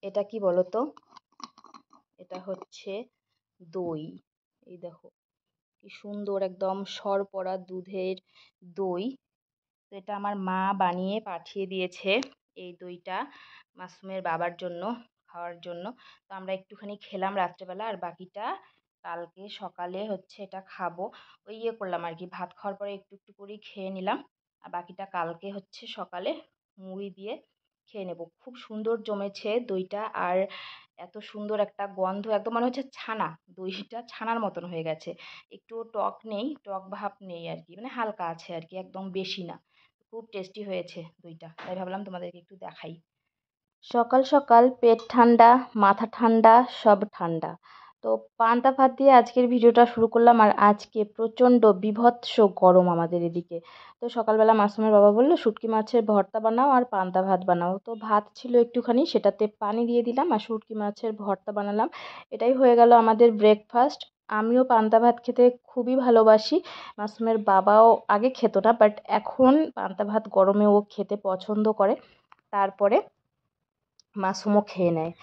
এটা কি বলো তো? এটা হচ্ছে দই। এই দেখো কি সুন্দর একদম সর পড়া দুধের দই। তো এটা আমার মা বানিয়ে পাঠিয়ে দিয়েছে এই দইটা মাসুমের বাবার জন্য, খাওয়ার জন্য। তো আমরা একটুখানি খেলাম রাত্রেবেলা, আর বাকিটা কালকে সকালে হচ্ছে এটা খাবো। ওই ইয়ে করলাম আর কি, ভাত খাওয়ার পরে একটু একটু করেই খেয়ে নিলাম, আর বাকিটা কালকে হচ্ছে সকালে মুড়ি দিয়ে খেয়ে নেব। খুব সুন্দর জমেছে দইটা, আর এত সুন্দর একটা গন্ধ, একদম মনে হচ্ছে ছানা, দইটা ছানার মতন হয়ে গেছে। একটু টক নেই, টক ভাব নেই আর কি, মানে হালকা আছে আর কি, একদম বেশি না। খুব টেস্টি হয়েছে দইটা, তাই ভাবলাম তোমাদেরকে একটু দেখাই। সকাল সকাল পেট ঠান্ডা, মাথা ঠান্ডা, সব ঠান্ডা। তো পান্তা ভাত দিয়ে আজকের ভিডিওটা শুরু করলাম, আর আজকে প্রচণ্ড বীভৎস গরম আমাদের এদিকে। তো সকালবেলা মাসুমের বাবা বললো শুটকি মাছের ভর্তা বানাও আর পান্তা ভাত বানাও। তো ভাত ছিল একটুখানি, সেটাতে পানি দিয়ে দিলাম আর শুটকি মাছের ভর্তা বানালাম। এটাই হয়ে গেল আমাদের ব্রেকফাস্ট। আমিও পান্তা ভাত খেতে খুবই ভালোবাসি। মাসুমের বাবাও আগে খেত না, বাট এখন পান্তা ভাত গরমে ও খেতে পছন্দ করে। তারপরে মাসুমও খেয়ে নেয়।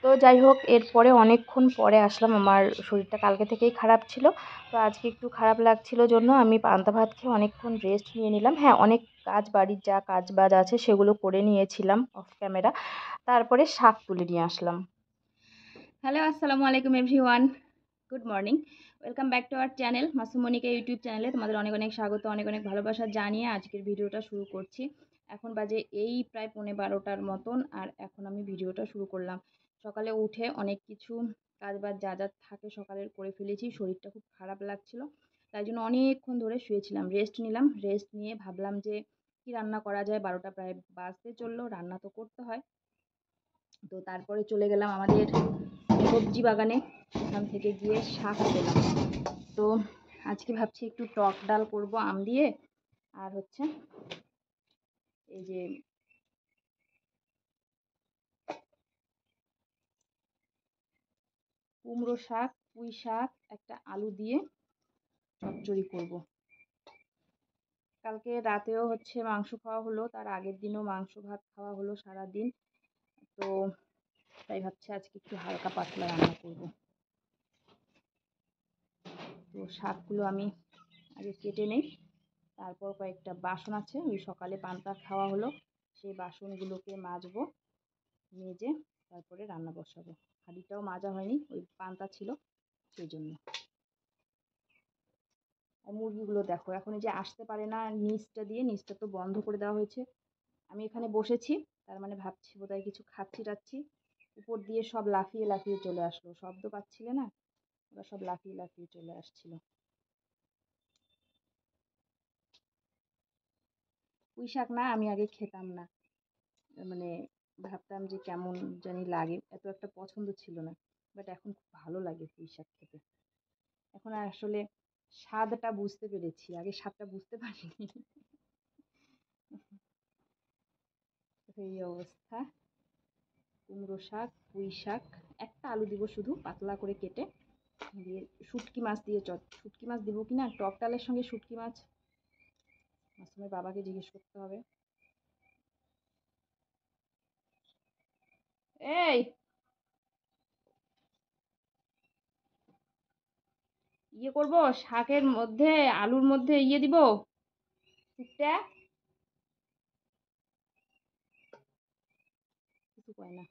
তো যাই হোক, এরপরে অনেকক্ষণ পরে আসলাম, আমার শরীরটা কালকে থেকেই খারাপ ছিল। তো আজকে একটু খারাপ লাগছিল জন্য আমি পান্তা ভাত খেয়ে অনেকক্ষণ রেস্ট নিয়ে নিলাম। হ্যাঁ, অনেক কাজ, বাড়ির যা কাজ বাজ আছে সেগুলো করে নিয়েছিলাম অফ ক্যামেরা। তারপরে শাক তুলে নিয়ে আসলাম। হ্যালো, আসসালামু আলাইকুম everyone, good morning. Welcome back to our channel মাসুমনিকা YouTube চ্যানেলে। তোমাদের অনেক অনেক স্বাগত, অনেক অনেক ভালোবাসা জানিয়ে আজকের ভিডিওটা শুরু করছি। এখন বাজে এই প্রায় 11:15 মতন, আর এখন আমি ভিডিওটা শুরু করলাম। সকালে উঠে অনেক কিছু কাজ বাজ যা যা থাকে সকালের করে ফেলেছি। শরীরটা খুব খারাপ লাগছিল, তাই জন্য অনেকক্ষণ ধরে শুয়েছিলাম, রেস্ট নিলাম। রেস্ট নিয়ে ভাবলাম যে কি রান্না করা যায়, 12টা প্রায় বাজতে চললো, রান্না তো করতে হয়। তো তারপরে চলে গেলাম আমাদের সবজি বাগানে, ওখান থেকে গিয়ে শাক পেলাম। তো আজকে ভাবছি একটু টক ডাল করব আম দিয়ে, আর হচ্ছে এই যে কুমড়ো শাক, পুঁই শাক, একটা আলু দিয়ে চচ্চড়ি করব। কালকে রাতেও হচ্ছে মাংস খাওয়া হলো, তার আগের দিনও মাংস ভাত খাওয়া হলো সারাদিন। তো তাই ভাবছি আজকে একটু হালকা পাতলা রান্না করব। তো শাকগুলো আমি আগে কেটে নেই, তারপর কয়েকটা বাসন আছে, ওই সকালে পান্তা খাওয়া হলো, সেই বাসনগুলোকে মাজবো, মেজে তারপরে রান্না বসাবো। হাঁড়িটাও মাজা হয়নি, ওই পান্তা ছিল সেই জন্য। আর মুরগিগুলো দেখো, এখন এই যে আসতে পারে না, নিচটা তো বন্ধ করে দেওয়া হয়েছে। আমি এখানে বসেছি, তার মানে ভাবছি বোধহয় কিছু খাচ্ছি টাচ্ছি, উপর দিয়ে সব লাফিয়ে লাফিয়ে চলে আসলো, শব্দ পাচ্ছিলে না? ওরা সব লাফিয়ে লাফিয়ে চলে আসছিল। পুঁই শাক না, আমি আগে খেতাম না, মানে ভাবতাম যে কেমন জানি লাগে, এত একটা পছন্দ ছিল না। বাট এখন খুব ভালো লাগে পুঁই শাক খেতে। এখন আর আসলে স্বাদটা বুঝতে পেরেছি, আগে স্বাদটা বুঝতে পারিনি। এই অবস্থা। কুমড়ো শাক, পুঁই শাক, একটা আলু দিব শুধু পাতলা করে কেটে, দিয়ে শুটকি মাছ দিয়ে শুটকি মাছ দিব কি না, টক ডালের সঙ্গে শুটকি মাছ মাসুমের বাবাকে জিজ্ঞেস করতে হবে। এই ইয়ে করব, শাকের মধ্যে আলুর মধ্যে ইয়ে দিব, শুকটা কিছু কয় না,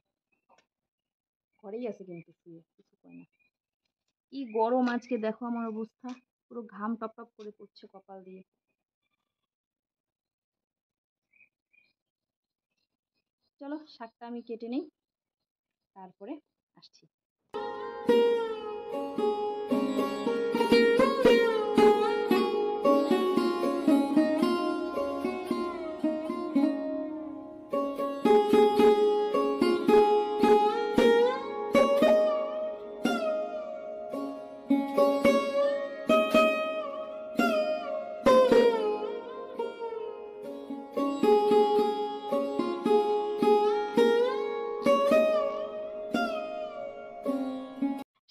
ঘরেই আছে কিন্তু শুয়ে, কিছু কয় না। কি গরম আজকে, দেখো আমার অবস্থা, পুরো ঘাম টপ টপ করে পড়ছে কপাল দিয়ে। চলো শাকটা আমি কেটে নিই, তারপরে আসছি।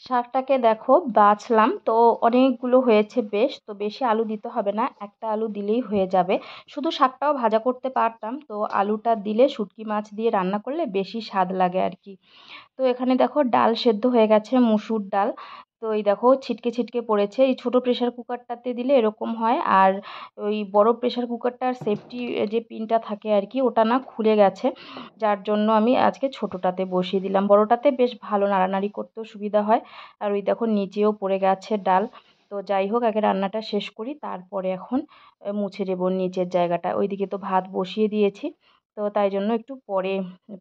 শাকটাকে দেখো বাছলাম তো অনেকগুলো হয়েছে বেশ, তো বেশি আলু দিতে হবে না, একটা আলু দিলেই হয়ে যাবে। শুধু শাকটাও ভাজা করতে পারতাম, তো আলুটা দিলে শুটকি মাছ দিয়ে রান্না করলে বেশি স্বাদ লাগে আর কি। তো এখানে দেখো ডাল সেদ্ধ হয়ে গেছে, মুসুর ডাল। তো এই দেখো ছিটকে ছিটকে পড়েছে। এই ছোট প্রেশার কুকারটাতে দিলে এরকম হয়, আর ওই বড় প্রেশার কুকারটার সেফটি যে পিনটা থাকে আর কি, ওটা না খুলে গেছে, যার জন্য আমি আজকে ছোটোটাতে বসিয়ে দিলাম। বড়টাতে বেশ ভালো নাড়ানাড়ি করতেও সুবিধা হয়। আর ওই দেখো নিচেও পড়ে গেছে ডাল। তো যাই হোক, আগে রান্নাটা শেষ করি, তারপরে এখন মুছে দেবো নিচের জায়গাটা। ওইদিকে তো ভাত বসিয়ে দিয়েছি, তো তাই জন্য একটু পরে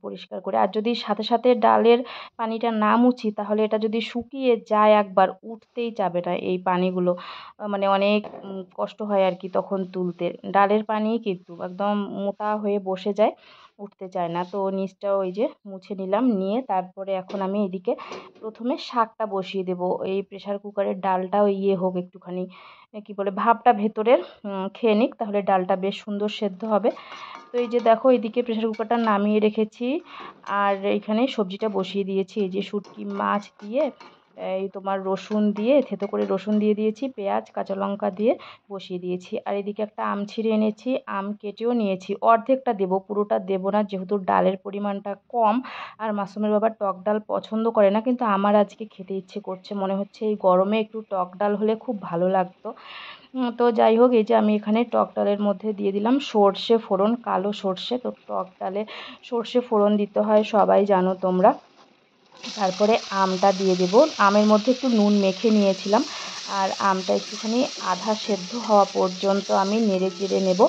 পরিষ্কার করে। আর যদি সাথে সাথে ডালের পানিটা না মুছি, তাহলে এটা যদি শুকিয়ে যায় একবার, উঠতেই যাবে না এই পানিগুলো। মানে অনেক কষ্ট হয় আর কি তখন তুলতে। ডালের পানি কিন্তু একদম মোটা হয়ে বসে যায়, উঠতে চায় না। তো নিচটাও ওই যে মুছে নিলাম, নিয়ে তারপরে এখন আমি এদিকে প্রথমে শাকটা বসিয়ে দেবো। এই প্রেশার কুকারের ডালটাও ইয়ে হোক একটুখানি, কি বলে, ভাপটা ভেতরের খেয়ে নিক, তাহলে ডালটা বেশ সুন্দর সেদ্ধ হবে। তো এই যে দেখো, এইদিকে প্রেশার কুকারটা নামিয়ে রেখেছি, আর এখানে সবজিটা বসিয়ে দিয়েছি। এই যে শুটকি মাছ দিয়ে, এই তোমার রসুন দিয়ে, থেতো করে রসুন দিয়ে দিয়েছি, পেঁয়াজ কাঁচা লঙ্কা দিয়ে বসিয়ে দিয়েছি। আর এদিকে একটা আম ছিঁড়ে এনেছি, আম কেটেও নিয়েছি। অর্ধেকটা দেবো, পুরোটা দেবো না, যেহেতু ডালের পরিমাণটা কম। আর মাসুমের বাবা টক ডাল পছন্দ করে না, কিন্তু আমার আজকে খেতে ইচ্ছে করছে, মনে হচ্ছে এই গরমে একটু টক ডাল হলে খুব ভালো লাগতো। তো যাই হোক, এই যে আমি এখানে টক ডালের মধ্যে দিয়ে দিলাম সর্ষে ফোড়ন, কালো সর্ষে। তো টক ডালে সর্ষে ফোড়ন দিতে হয়, সবাই জানো তোমরা। তারপরে আমটা দিয়ে দেব। আমের মধ্যে একটু নুন মেখে নিয়েছিলাম, আর আমটা একটুখানি আধা সেদ্ধ হওয়া পর্যন্ত আমি নেড়ে চেড়ে নেব।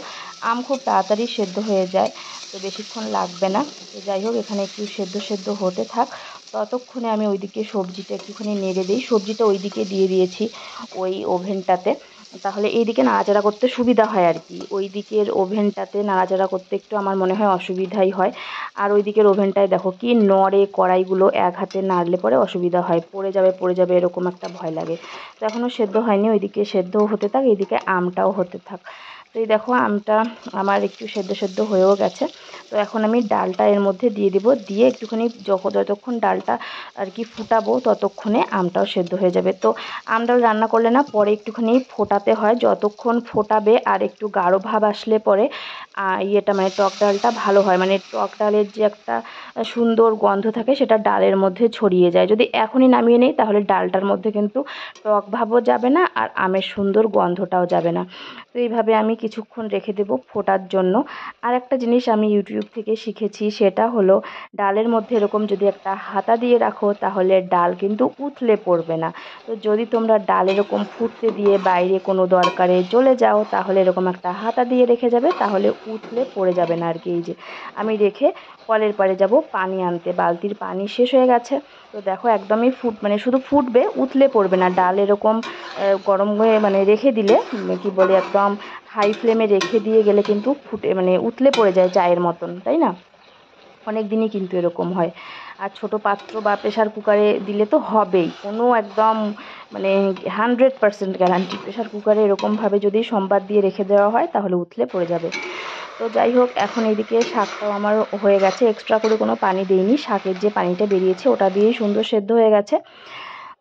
আম খুব তাড়াতাড়ি সেদ্ধ হয়ে যায়, তো বেশিক্ষণ লাগবে না। তো যাই হোক, এখানে একটু সেদ্ধ সেদ্ধ হতে থাক, ততক্ষণে আমি ওইদিকে সবজিটা একটুখানি নেড়ে দিই। সবজিটা ওইদিকে দিয়ে দিয়েছি ওই ওভেনটাতে, তাহলে এইদিকে নাড়াচাড়া করতে সুবিধা হয় আর কি। ওই দিকের ওভেনটাতে নাড়াচাড়া করতে একটু আমার মনে হয় অসুবিধাই হয়। আর ওই দিকের ওভেনটায় দেখো কি নড়ে, কড়াইগুলো এক হাতে নাড়লে পরে অসুবিধা হয়, পড়ে যাবে এরকম একটা ভয় লাগে। তো এখনও সেদ্ধ হয়নি, ওইদিকে সেদ্ধও হতে থাক, এইদিকে আমটাও হতে থাক। তো এই দেখো, আমটা আমার একটু সেদ্ধ সেদ্ধ হয়েও গেছে। তো এখন আমি ডালটা এর মধ্যে দিয়ে দেবো, দিয়ে একটুখানি যতক্ষণ ডালটা আর কি ফুটাবো, ততক্ষণে আমটাও সেদ্ধ হয়ে যাবে। তো আম ডাল রান্না করলে না পরে একটুখানি ফোটাতে হয়, যতক্ষণ ফোটাবে আর একটু গাঢ় ভাব আসলে পরে ইয়েটা মানে টক ডালটা ভালো হয়। মানে টক ডালের যে একটা সুন্দর গন্ধ থাকে, সেটা ডালের মধ্যে ছড়িয়ে যায়। যদি এখনই নামিয়ে নেই, তাহলে ডালটার মধ্যে কিন্তু টক ভাবও যাবে না, আর আমের সুন্দর গন্ধটাও যাবে না। তো এইভাবে আমি কিছুক্ষণ রেখে দেবো ফোটার জন্য। আর একটা জিনিস আমি ইউটিউব থেকে শিখেছি, সেটা হলো ডালের মধ্যে এরকম যদি একটা হাতা দিয়ে রাখো, তাহলে ডাল কিন্তু উথলে পড়বে না। তো যদি তোমরা ডাল এরকম ফুটতে দিয়ে বাইরে কোনো দরকারে চলে যাও, তাহলে এরকম একটা হাতা দিয়ে রেখে যাবে, তাহলে উথলে পড়ে যাবে না আর কি। এই যে আমি রেখে কলের পাড়ে যাব পানি আনতে, বালতির পানি শেষ হয়ে গেছে। তো দেখো একদমই মানে শুধু ফুটবে, উথলে পড়বে না। ডাল এরকম গরম হয়ে মানে রেখে দিলে, কি বলে, একদম হাই ফ্লেমে রেখে দিয়ে গেলে কিন্তু মানে উথলে পড়ে যায় চায়ের মতন, তাই না? অনেক দিনই কিন্তু এরকম হয়। আর ছোটো পাত্র বা প্রেশার কুকারে দিলে তো হবেই, কোনো একদম মানে 100% গ্যারান্টি। প্রেশার কুকারে এরকমভাবে যদি সম্বাদ দিয়ে রেখে দেওয়া হয়, তাহলে উথলে পড়ে যাবে। তো যাই হোক, এখন এইদিকে শাকটাও আমার হয়ে গেছে, এক্সট্রা করে কোনো পানি দিইনি, শাকের যে পানিটা বেরিয়েছে ওটা দিয়েই সুন্দর সেদ্ধ হয়ে গেছে।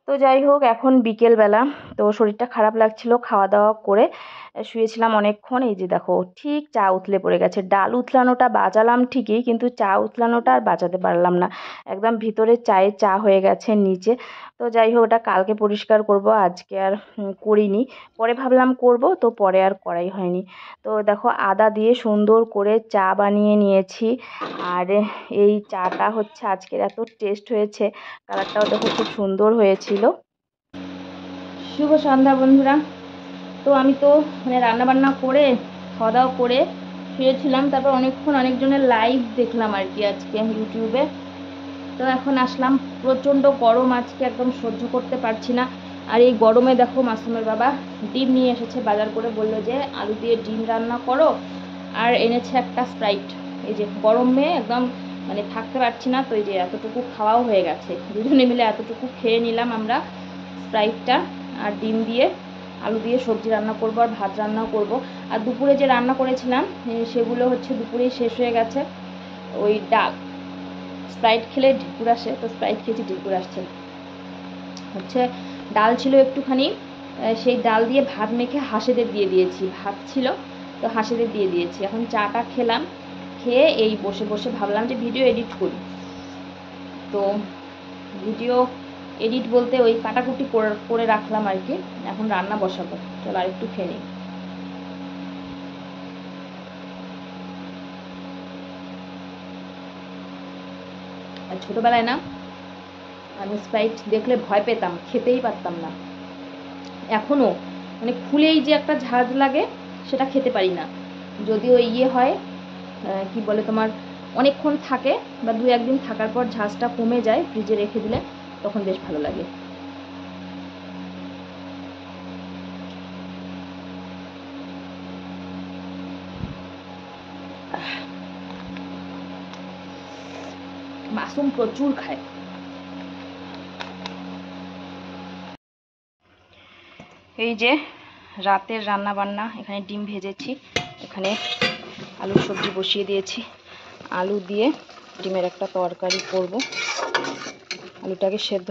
তো যাই হোক, এখন বিকেলবেলা, তো শরীরটা খারাপ লাগছিল, খাওয়া দাওয়া করে শুয়েছিলাম অনেকক্ষণ। এই যে দেখো ঠিক চা উতলে পড়ে গেছে। ডাল উতলানোটা বাঁচালাম ঠিকই, কিন্তু চা উতলানোটা আর বাঁচাতে পারলাম না। একদম ভিতরে চায়ে চা হয়ে গেছে নিচে। তো যাই হোক, ওটা কালকে পরিষ্কার করব, আজকে আর করিনি। পরে ভাবলাম করব, তো পরে আর করাই হয়নি। তো দেখো আদা দিয়ে সুন্দর করে চা বানিয়ে নিয়েছি। আর এই চাটা হচ্ছে আজকের এত টেস্ট হয়েছে, কালারটাও দেখো খুব সুন্দর হয়েছিল। শুভ সন্ধ্যা বন্ধুরা। তো আমি তো মানে রান্নাবান্না করে খাওয়া দাওয়া করে শুয়েছিলাম, তারপর অনেকক্ষণ অনেকজনের লাইভ দেখলাম আর কি আজকে ইউটিউবে। তো এখন আসলাম, প্রচণ্ড গরম আজকে, একদম সহ্য করতে পারছি না। আর এই গরমে দেখো মাসুমের বাবা ডিম নিয়ে এসেছে বাজার করে, বললো যে আলু দিয়ে ডিম রান্না করো, আর এনেছে একটা স্প্রাইট। এই যে গরমে একদম মানে থাকতে পারছি না। তো এই যে এতটুকু খাওয়াও হয়ে গেছে, দুজনে মিলে এতটুকু খেয়ে নিলাম আমরা স্প্রাইটটা। আর ডিম দিয়ে আলু দিয়ে সবজি রান্না করব, আর ভাত রান্নাও করব। আর দুপুরে যে রান্না করেছিলাম সেগুলো হচ্ছে দুপুরেই শেষ হয়ে গেছে। ওই ডাল, স্প্রাইট খেলে ঢেকুর আসে, তো স্প্রাইট খেয়েছি, ঢেকুর আসছে। হচ্ছে ডাল ছিল একটুখানি, সেই ডাল দিয়ে ভাত মেখে হাঁসেদের দিয়ে দিয়েছি, ভাত ছিল তো হাঁসেদের দিয়ে দিয়েছি। এখন চাটা খেলাম, খেয়ে এই বসে বসে ভাবলাম যে ভিডিও এডিট করি। তো ভিডিও এডিট বলতে ওই কাটাকুটি করে রাখলাম আর কি। এখন রান্না বসাবো, চলো আরেকটু খেয়ে নিই। আর ছোটোবেলায় না আমি স্প্রাইট দেখলে ভয় পেতাম, খেতেই পারতাম না। এখনও মানে খুলেই যে একটা ঝাঁজ লাগে সেটা খেতে পারি না। যদিও হয় কি বলে তোমার অনেকক্ষণ থাকে বা 2-1 দিন থাকার পর ঝাঁজটা কমে যায়, ফ্রিজে রেখে দিলে তখন বেশ ভালো লাগে। মাশরুম প্রচুর খায়। এই যে রাতের রান্না বান্না, এখানে ডিম ভেজেছি, এখানে আলুর সবজি বসিয়ে দিয়েছি, আলু দিয়ে ডিমের একটা তরকারি করব। আলুটাকে সেদ্ধ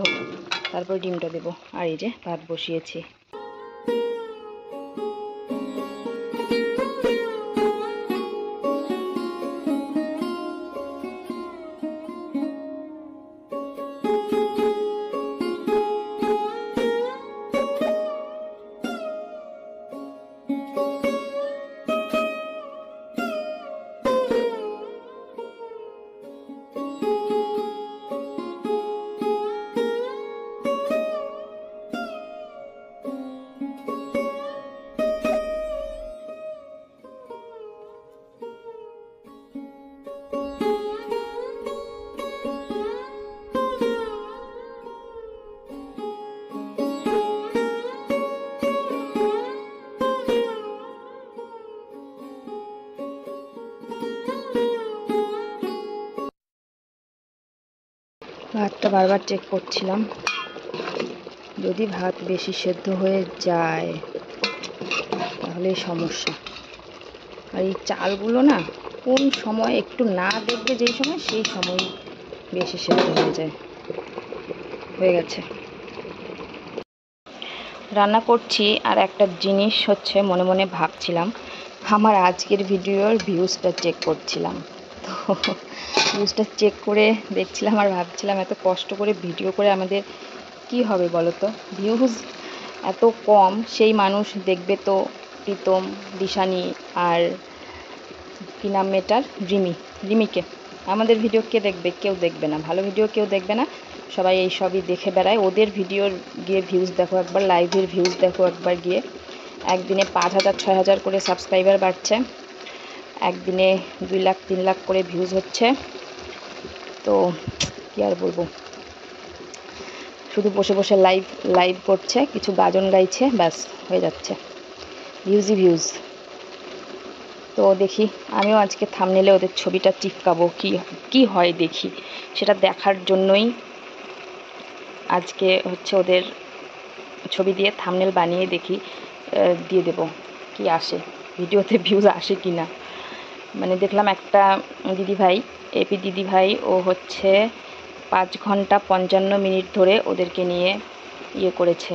তারপর ডিমটা দেবো। আর এই যে ভাত বসিয়েছি। ভাতটা বারবার চেক করছিলাম, যদি ভাত বেশি সেদ্ধ হয়ে যায় তাহলে সমস্যা। আর এই চালগুলো না কোন সময় একটু না দেখবে, যেই সময় সেই সময় বেশি সেদ্ধ হয়ে যায়। হয়ে গেছে, রান্না করছি। আর একটা জিনিস হচ্ছে মনে মনে ভাবছিলাম, আমার আজকের ভিডিওর ভিউজটা চেক করছিলাম। তো ভিউজটা চেক করে দেখছিলাম আর ভাবছিলাম এত কষ্ট করে ভিডিও করে আমাদের কি হবে বলো তো। ভিউজ এত কম, সেই মানুষ দেখবে তো প্রীতম, দিশানি আর কি নাম মেয়েটার, রিমিকে। আমাদের ভিডিও কে দেখবে? কেউ দেখবে না। ভালো ভিডিও কেউ দেখবে না, সবাই এই সবই দেখে বেড়ায়। ওদের ভিডিওর গিয়ে ভিউজ দেখো একবার, লাইভের ভিউজ দেখো একবার গিয়ে। একদিনে 5,000-6,000 করে সাবস্ক্রাইবার বাড়ছে, একদিনে 2 লাখ 3 লাখ করে ভিউজ হচ্ছে। তো কি আর বলবো, শুধু বসে বসে লাইভ করছে, কিছু গাজন গাইছে, ব্যাস হয়ে যাচ্ছে ভিউজই ভিউজ। তো দেখি আমিও আজকে থাম্বনেলে ওদের ছবিটা চিপকাবো, কি হয় দেখি। সেটা দেখার জন্যই আজকে হচ্ছে ওদের ছবি দিয়ে থাম্বনেল বানিয়ে দেখি দিয়ে দেব কি আসে, ভিডিওতে ভিউজ আসে কি না। মানে দেখলাম একটা দিদিভাই, এপি দিদিভাই, ও হচ্ছে 5 ঘন্টা 55 মিনিট ধরে ওদেরকে নিয়ে করেছে,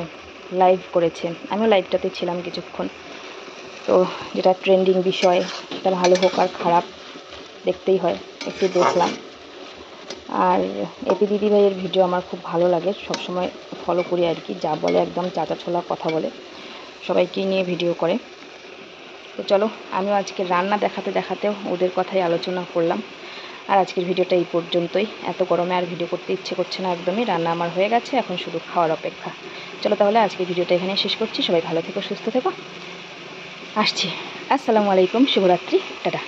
লাইভ করেছে। আমিও লাইভটাতে ছিলাম কিছুক্ষণ। তো যেটা ট্রেন্ডিং বিষয়, এটা ভালো হোক আর খারাপ দেখতেই হয়, একটু দেখলাম। আর এপি দিদিভাইয়ের ভিডিও আমার খুব ভালো লাগে, সবসময় ফলো করি আর কি। যা বলে একদম চাচা ছোলা কথা বলে, সবাইকে নিয়ে ভিডিও করে। তো চলো আমিও আজকে রান্না দেখাতে দেখাতেও ওদের কথাই আলোচনা করলাম। আর আজকের ভিডিওটা এই পর্যন্তই। এত গরমে আর ভিডিও করতে ইচ্ছে করছে না একদমই। রান্না আমার হয়ে গেছে, এখন শুধু খাওয়ার অপেক্ষা। চলো তাহলে আজকের ভিডিওটা এখানেই শেষ করছি। সবাই ভালো থেকো, সুস্থ থেকো। আসছি। আসসালামু আলাইকুম, শুভরাত্রি, টাটা।